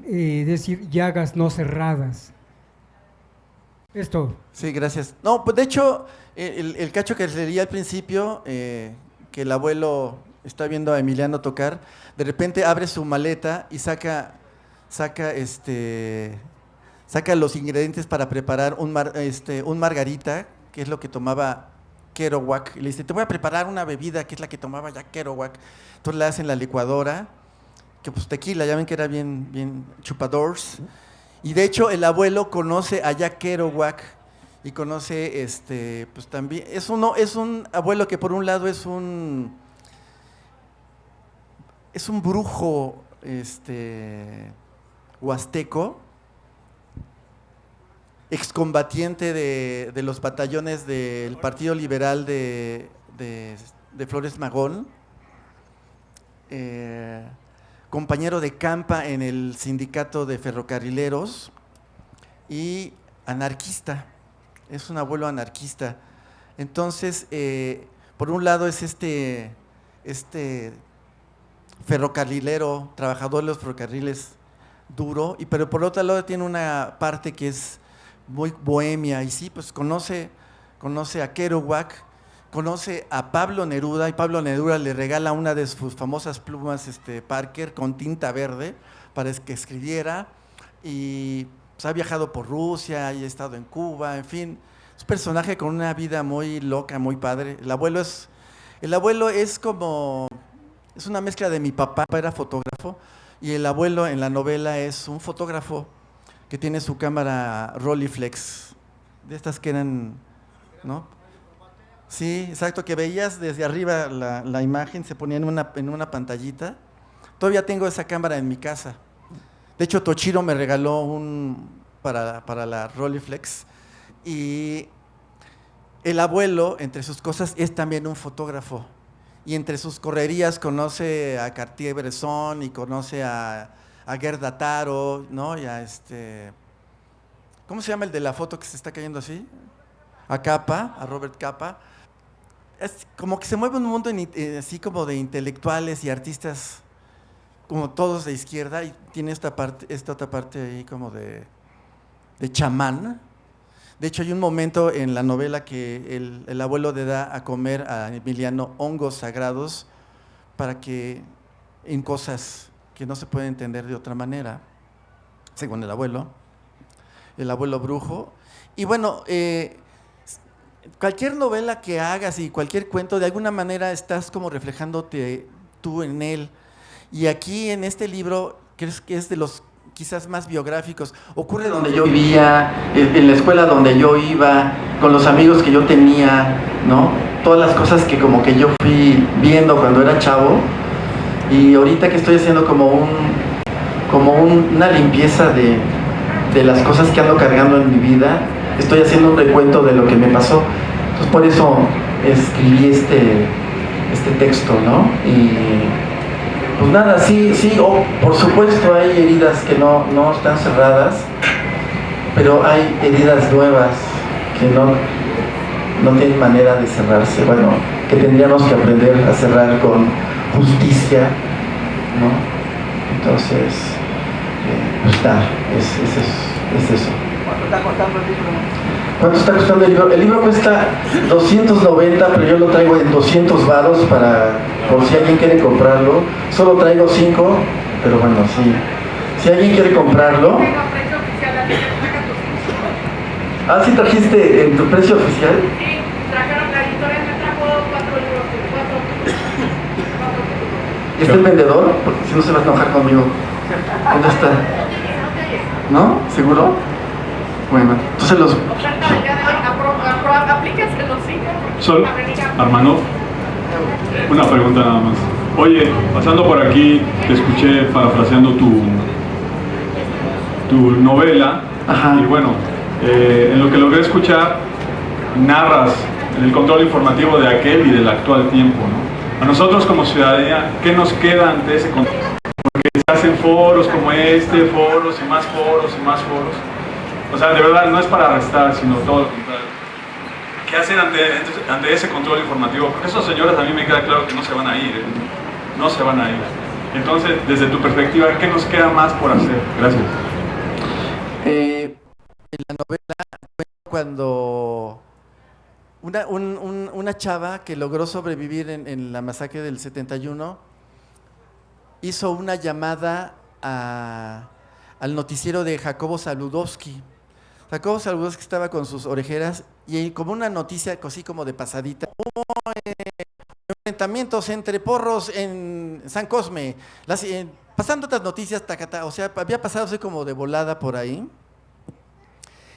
es decir, llagas no cerradas. Es todo. Sí, gracias. No, pues de hecho, el cacho que leí al principio, que el abuelo está viendo a Emiliano tocar, de repente abre su maleta y saca los ingredientes para preparar un margarita, que es lo que tomaba Kerouac. Y le dice, te voy a preparar una bebida que es la que tomaba ya Kerouac. Entonces le hacen la licuadora, que pues tequila, ya ven que era bien chupadors. Y de hecho el abuelo conoce a Jack Kerouac y conoce, pues también, es un abuelo que por un lado es un brujo huasteco, excombatiente de los batallones del Partido Liberal de Flores Magón, compañero de campa en el sindicato de ferrocarrileros y anarquista, es un abuelo anarquista. Entonces, por un lado es este ferrocarrilero, trabajador de los ferrocarriles duro, pero por otro lado tiene una parte que es muy bohemia, y sí, pues conoce a Kerouac, conoce a Pablo Neruda, y Pablo Neruda le regala una de sus famosas plumas Parker con tinta verde para que escribiera, y pues, ha viajado por Rusia y ha estado en Cuba, en fin, es un personaje con una vida muy loca, muy padre. El abuelo es una mezcla de mi papá, era fotógrafo, y el abuelo en la novela es un fotógrafo que tiene su cámara Rolleiflex, de estas que eran, ¿no? Sí, exacto, que veías desde arriba la imagen, se ponía en una pantallita. Todavía tengo esa cámara en mi casa. De hecho, Tochiro me regaló para la Rolleiflex. Y el abuelo, entre sus cosas, es también un fotógrafo. Y entre sus correrías conoce a Cartier-Bresson y conoce a Gerda Taro, ¿no? Y a ¿cómo se llama el de la foto que se está cayendo así? A Robert Capa. Es como que se mueve un mundo así como de intelectuales y artistas, como todos de izquierda, y tiene esta otra parte ahí como de chamán. De hecho, hay un momento en la novela que el abuelo le da a comer a Emiliano hongos sagrados para que en cosas que no se pueden entender de otra manera, según el abuelo brujo. Y bueno, cualquier novela que hagas y cualquier cuento, de alguna manera estás como reflejándote tú en él. Y aquí en este libro, que es de los quizás más biográficos, ocurre donde yo vivía, en la escuela donde yo iba, con los amigos que yo tenía, ¿no? Todas las cosas que como que yo fui viendo cuando era chavo, y ahorita que estoy haciendo una limpieza de las cosas que ando cargando en mi vida, estoy haciendo un recuento de lo que me pasó. Entonces por eso escribí este texto, ¿no? Pues nada, sí, por supuesto hay heridas que no están cerradas, pero hay heridas nuevas que no tienen manera de cerrarse. Bueno, que tendríamos que aprender a cerrar con justicia, ¿no? Entonces, pues nada, es eso. ¿Cuánto está costando el libro? ¿Cuánto está costando el libro? El libro cuesta 290, pero yo lo traigo en 200 varos por si alguien quiere comprarlo. Solo traigo 5, pero bueno, sí. Si alguien quiere comprarlo. Ah, ¿sí trajiste en tu precio oficial? Sí, trajeron, la editorial me trajo 4 libros, 4. ¿Y está el vendedor? Porque si no se va a enojar conmigo. ¿Dónde está? ¿No? ¿Seguro? Bueno, entonces los... Oferta del día de hoy, aplíquense los 5. Sol, Armando, una pregunta nada más. Oye, pasando por aquí, te escuché parafraseando tu novela. Ajá. Y bueno, en lo que logré escuchar, narras el control informativo de aquel y del actual tiempo, ¿no? A nosotros como ciudadanía, ¿qué nos queda ante ese control? Porque se hacen foros como este, foros y más foros y más foros. O sea, de verdad, no es para arrestar, sino todo lo contrario. ¿Qué hacen ante ese control informativo? Porque esos señores a mí me queda claro que no se van a ir, ¿eh? No se van a ir. Entonces, desde tu perspectiva, ¿qué nos queda más por hacer? Gracias. En la novela, cuando una chava que logró sobrevivir en la masacre del 71 hizo una llamada al noticiero de Jacobo Saludowski. Jacobo Saludowski estaba con sus orejeras y como una noticia así como de pasadita, enfrentamientos entre porros en San Cosme, pasando otras noticias, o sea, había pasado así como de volada por ahí.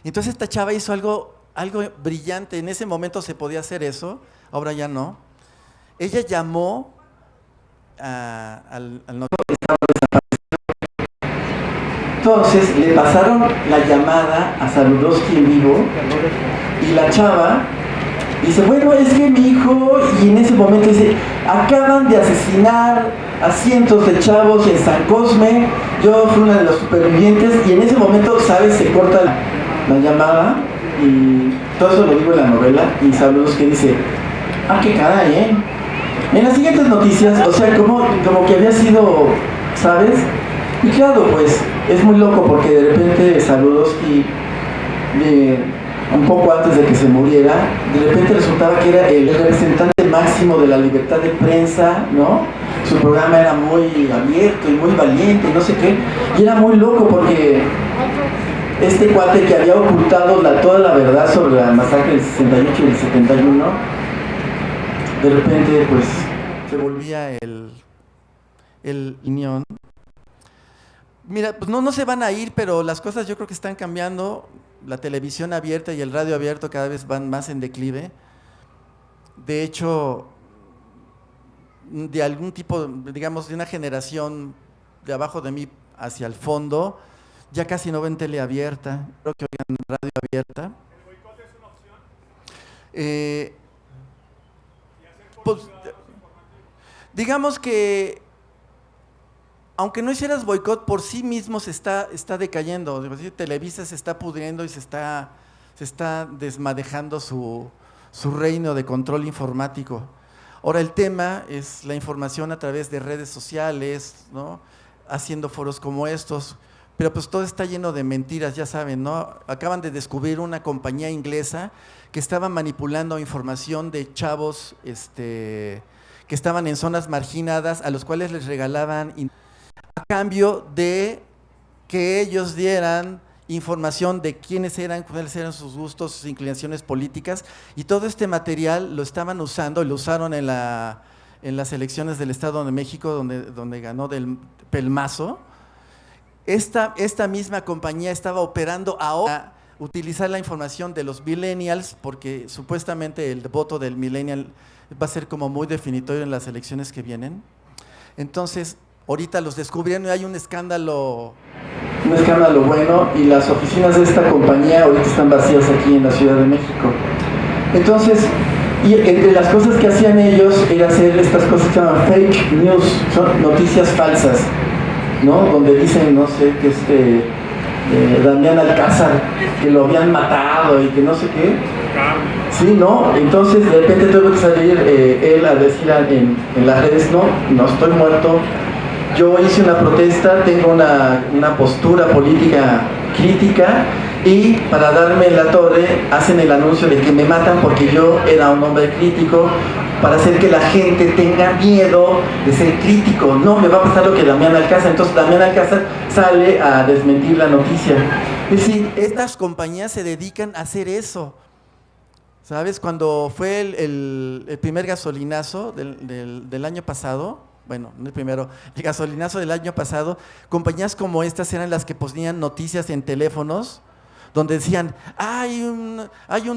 Entonces esta chava hizo algo brillante. En ese momento se podía hacer eso, ahora ya no. Ella llamó al noticiero. Entonces le pasaron la llamada a Saludowski en vivo y la chava dice, bueno, es que mi hijo, y en ese momento dice, acaban de asesinar a cientos de chavos en San Cosme, yo fui una de los supervivientes, y en ese momento, ¿sabes? Se corta la llamada, y todo eso lo digo en la novela, y Saludowski dice, qué caray, ¿eh? En las siguientes noticias, o sea, como que había sido, ¿sabes? Y claro, pues, es muy loco porque de repente Saludowski, un poco antes de que se muriera, de repente resultaba que era el representante máximo de la libertad de prensa, ¿no? Su programa era muy abierto y muy valiente, no sé qué, y era muy loco porque este cuate que había ocultado toda la verdad sobre la masacre del 68 y el 71, de repente, pues, se volvía el Unión. Mira, pues no se van a ir, pero las cosas yo creo que están cambiando. La televisión abierta y el radio abierto cada vez van más en declive. De hecho, de algún tipo, digamos, de una generación de abajo de mí hacia el fondo, ya casi no ven tele abierta, creo que oigan radio abierta. ¿El boicot es una opción? Pues, digamos que aunque no hicieras boicot, por sí mismo se está decayendo. Televisa se está pudriendo y se está desmadejando su reino de control informático. Ahora el tema es la información a través de redes sociales, ¿no? Haciendo foros como estos, pero pues todo está lleno de mentiras, ya saben, ¿no? Acaban de descubrir una compañía inglesa que estaba manipulando información de chavos que estaban en zonas marginadas, a los cuales les regalaban a cambio de que ellos dieran información de quiénes eran, cuáles eran sus gustos, sus inclinaciones políticas, y todo este material lo estaban usando y lo usaron en las elecciones del Estado de México, donde ganó del Pelmazo. Esta misma compañía estaba operando ahora utilizar la información de los millennials, porque supuestamente el voto del millennial va a ser como muy definitorio en las elecciones que vienen. Entonces, ahorita los descubrieron y hay un escándalo bueno, y las oficinas de esta compañía ahorita están vacías aquí en la Ciudad de México. Entonces, Y entre las cosas que hacían ellos era hacer estas cosas que se llaman fake news, son noticias falsas, ¿no? Donde dicen, no sé, que Damián Alcázar, que lo habían matado y que no sé qué. Sí, ¿no? Entonces de repente tuvo que salir él a decir en las redes, no estoy muerto. Yo hice una protesta, tengo una postura política crítica y para darme en la torre hacen el anuncio de que me matan porque yo era un hombre crítico, para hacer que la gente tenga miedo de ser crítico. No, me va a pasar lo que Damián Alcázar. Entonces Damián Alcázar sale a desmentir la noticia. Es decir, estas compañías se dedican a hacer eso. ¿Sabes? Cuando fue el primer gasolinazo del año pasado, bueno, no el primero, el gasolinazo del año pasado, compañías como estas eran las que ponían noticias en teléfonos, donde decían, hay un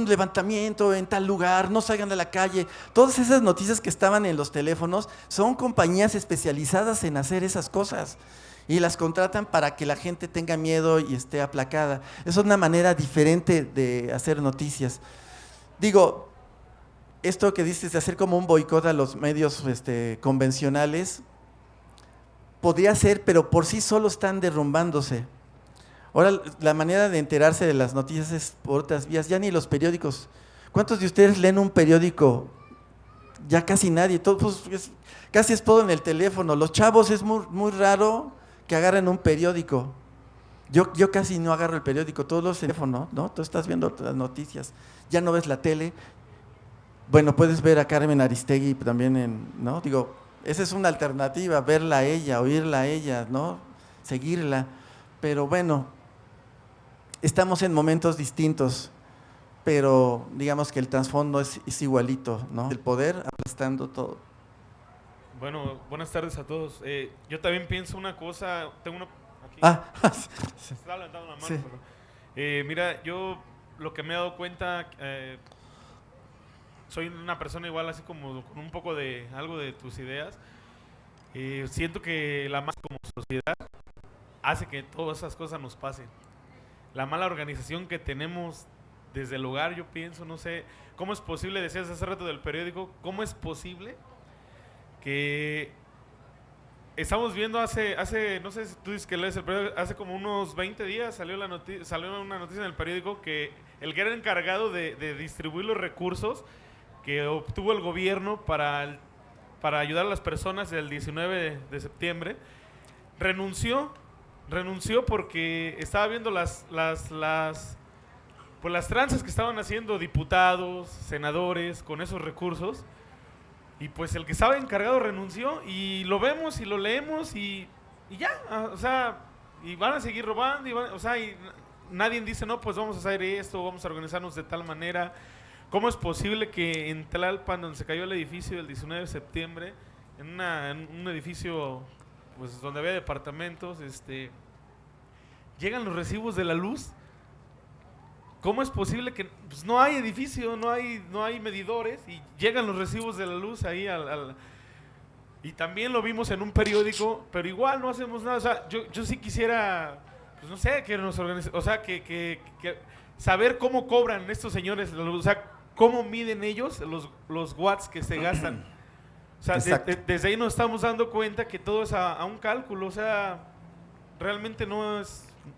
levantamiento en tal lugar, no salgan de la calle. Todas esas noticias que estaban en los teléfonos son compañías especializadas en hacer esas cosas. Y las contratan para que la gente tenga miedo y esté aplacada. Es una manera diferente de hacer noticias. Digo, esto que dices de hacer como un boicot a los medios convencionales, podría ser, pero por sí solo están derrumbándose. Ahora, la manera de enterarse de las noticias es por otras vías, ya ni los periódicos. ¿Cuántos de ustedes leen un periódico? Ya casi nadie, casi es todo en el teléfono. Los chavos es muy raro que agarren un periódico. Yo casi no agarro el periódico, todos los teléfonos, ¿no? Tú estás viendo las noticias, ya no ves la tele. Bueno, puedes ver a Carmen Aristegui también, ¿no? Digo, esa es una alternativa, verla a ella, oírla a ella, ¿no? Seguirla. Pero bueno, estamos en momentos distintos, pero digamos que el trasfondo es igualito, ¿no? El poder aplastando todo. Bueno, buenas tardes a todos. Yo también pienso una cosa, tengo una... Aquí. Se está levantando la mano. Sí. Pero, mira, yo lo que me he dado cuenta, soy una persona igual así como con un poco de algo de tus ideas. Siento que la más como sociedad hace que todas esas cosas nos pasen. La mala organización que tenemos desde el hogar, yo pienso, no sé, ¿cómo es posible, decías hace rato del periódico, cómo es posible que estamos viendo hace no sé si tú dices que lees el periódico, hace como unos 20 días salió una noticia en el periódico que el que era encargado de distribuir los recursos que obtuvo el gobierno para ayudar a las personas del 19 de septiembre, renunció porque estaba viendo las tranzas que estaban haciendo diputados, senadores con esos recursos. Y pues el que estaba encargado renunció y lo vemos y lo leemos y ya, o sea, y van a seguir robando, y nadie dice, no, pues vamos a hacer esto, vamos a organizarnos de tal manera. ¿Cómo es posible que en Tlalpan, donde se cayó el edificio del 19 de septiembre, en un edificio pues donde había departamentos, llegan los recibos de la luz? ¿Cómo es posible que pues, no hay edificio, no hay medidores y llegan los recibos de la luz ahí y también lo vimos en un periódico, pero igual no hacemos nada? O sea, yo sí quisiera, pues no sé, que nos organice, o sea, que saber cómo cobran estos señores, o sea, cómo miden ellos los watts que se gastan. O sea, desde ahí nos estamos dando cuenta que todo es a un cálculo, o sea, realmente no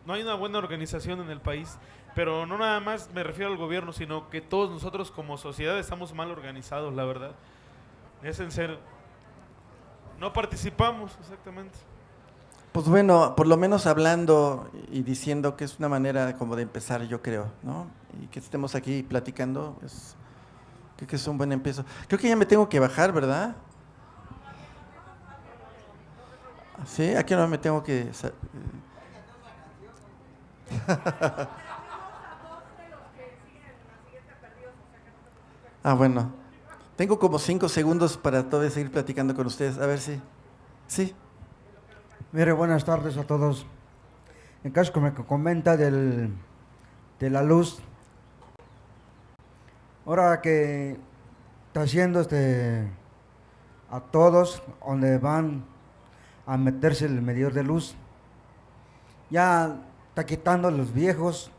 hay una buena organización en el país. Pero no nada más me refiero al gobierno, sino que todos nosotros como sociedad estamos mal organizados, la verdad. Es en serio. No participamos, exactamente. Pues bueno, por lo menos hablando y diciendo que es una manera como de empezar, yo creo, ¿no? Y que estemos aquí platicando, creo que es un buen empiezo. Creo que ya me tengo que bajar, ¿verdad? ¿Sí? ¿A qué hora me tengo que...? Ah, bueno. Tengo como 5 segundos para todavía seguir platicando con ustedes. A ver si... ¿Sí? Mire, buenas tardes a todos. En caso que me comenta de la luz, ahora que está haciendo a todos donde van a meterse el medidor de luz, ya está quitando a los viejos,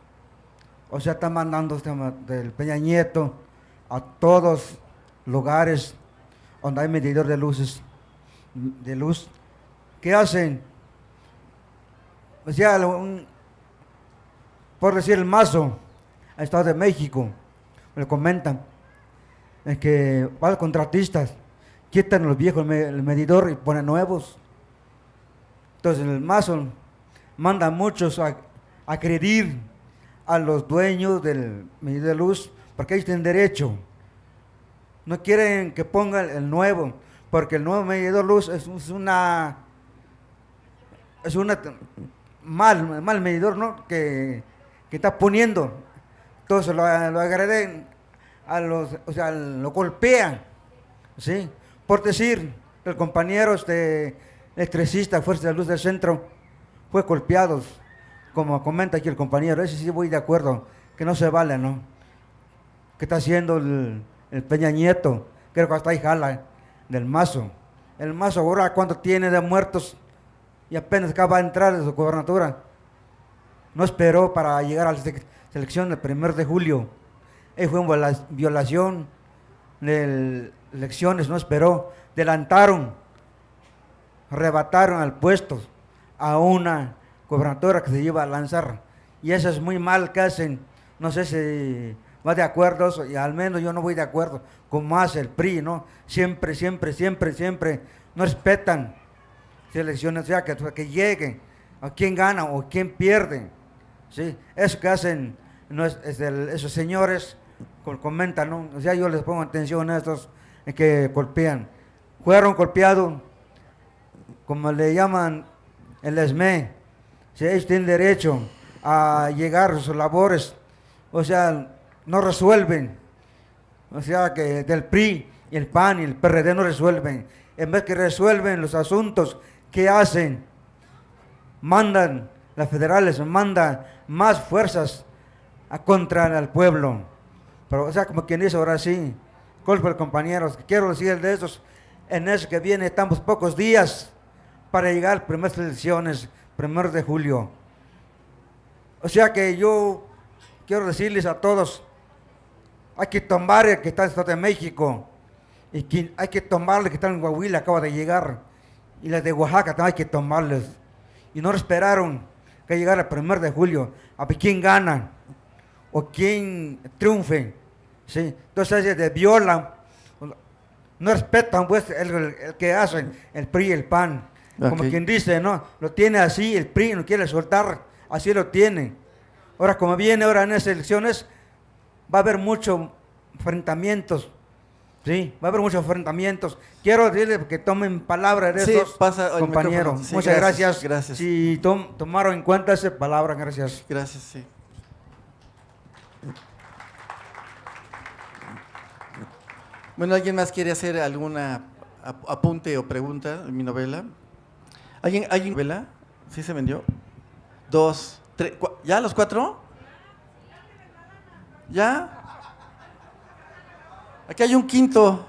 o sea, está mandando del Peña Nieto a todos lugares donde hay medidor de luces, de luz. ¿Qué hacen? O sea, por decir el Mazo, al Estado de México, me comentan, es que van contratistas, quitan los viejos el medidor y ponen nuevos. Entonces el Mazo manda a muchos a agredir a los dueños del medidor de luz, porque ellos tienen derecho. No quieren que pongan el nuevo, porque el nuevo medidor de luz es una mal medidor, ¿no? que está poniendo. Entonces lo agreden o sea, lo golpean, ¿sí? Por decir, el compañero electricista, Fuerza de Luz del Centro, fue golpeado, como comenta aquí el compañero. Ese sí voy de acuerdo, que no se vale, ¿no? Que está haciendo el Peña Nieto, creo que hasta ahí jala, del Mazo. El Mazo ahora, ¿cuánto tiene de muertos? Y apenas acaba de entrar de su gobernatura. No esperó para llegar a la selección del 1 de julio. Fue una violación de elecciones, no esperó. Adelantaron, arrebataron al puesto a una gobernadora que se iba a lanzar. Y eso es muy mal que hacen. No sé si va de acuerdo, y al menos yo no voy de acuerdo. Como hace el PRI, ¿no? Siempre no respetan elecciones, o sea, que lleguen a quién gana o quién pierde. ¿Sí? Eso que hacen esos señores comentan, ¿no? O sea, yo les pongo atención a estos que golpean. Fueron golpeados, como le llaman el ESME. ¿Sí? Ellos tienen derecho a llegar a sus labores, o sea, no resuelven. O sea, que del PRI y el PAN y el PRD no resuelven. En vez que resuelven los asuntos, ¿qué hacen? Mandan, las federales mandan más fuerzas contra el pueblo. Pero, o sea, como quien dice, ahora sí, golpe compañeros, quiero decir de esos, en eso que viene, estamos pocos días para llegar a las primeras elecciones, 1 de julio. O sea que yo quiero decirles a todos, hay que tomar el que está en el Estado de México, y hay que tomarle que está en Coahuila, acaba de llegar, y las de Oaxaca también hay que tomarles. Y no esperaron que llegara el 1 de julio, a ver quién gana, o quién triunfe. ¿Sí? Entonces ellos violan, no respetan pues el que hacen el PRI y el PAN. Como quien dice, ¿no? Lo tiene así, el PRI no quiere soltar, así lo tiene. Ahora, como viene ahora en esas elecciones, va a haber muchos enfrentamientos. Sí, va a haber muchos enfrentamientos. Quiero decirles que tomen palabra de estos compañeros. Sí, muchas gracias. Gracias. Si tomaron en cuenta esa palabra, gracias. Gracias, sí. Bueno, ¿alguien más quiere hacer alguna apunte o pregunta en mi novela? ¿Alguien novela? ¿Sí se vendió? 2, 3, ¿ya los 4? ¿Ya? Aquí hay un quinto.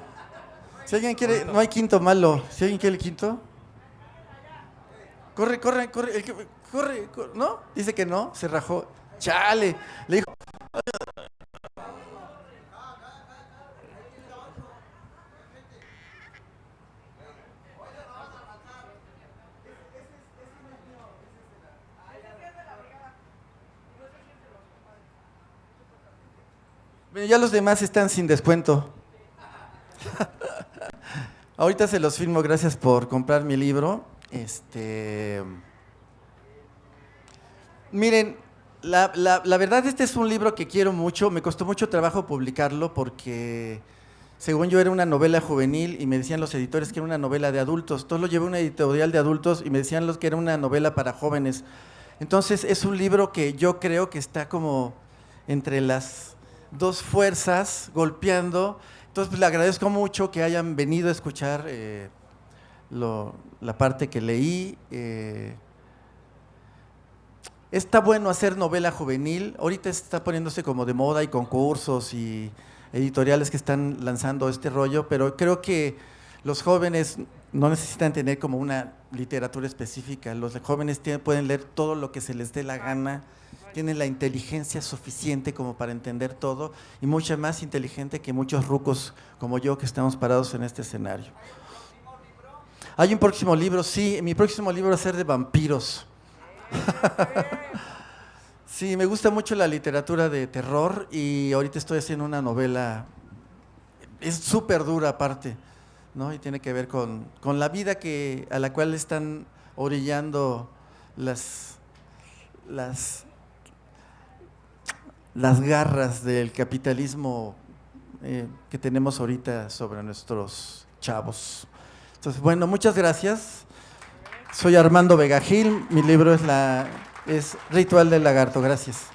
Si alguien quiere, no hay quinto malo. Si alguien quiere el quinto. Corre. Corre. ¿No? Dice que no, se rajó. Chale. Le dijo. Ya los demás están sin descuento. Ahorita se los firmo, gracias por comprar mi libro. Miren, la verdad este es un libro que quiero mucho, me costó mucho trabajo publicarlo porque según yo era una novela juvenil y me decían los editores que era una novela de adultos. Entonces lo llevé a una editorial de adultos y me decían los que era una novela para jóvenes. Entonces es un libro que yo creo que está como entre las dos fuerzas golpeando. Entonces pues, le agradezco mucho que hayan venido a escuchar la parte que leí. Está bueno hacer novela juvenil. Ahorita está poniéndose como de moda y concursos y editoriales que están lanzando este rollo, pero creo que los jóvenes no necesitan tener como una literatura específica. Los jóvenes pueden leer todo lo que se les dé la gana, tienen la inteligencia suficiente como para entender todo y mucha más inteligente que muchos rucos como yo que estamos parados en este escenario. Hay un próximo libro, sí, mi próximo libro va a ser de vampiros. Sí, me gusta mucho la literatura de terror y ahorita estoy haciendo una novela, es súper dura aparte, ¿no? Y tiene que ver con la vida a la cual están orillando las garras del capitalismo que tenemos ahorita sobre nuestros chavos. Entonces, bueno, muchas gracias. Soy Armando Vega Gil, mi libro es Ritual del Lagarto, gracias.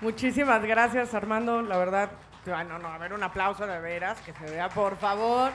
Muchísimas gracias, Armando. La verdad, bueno, no, a ver, un aplauso de veras, que se vea, por favor.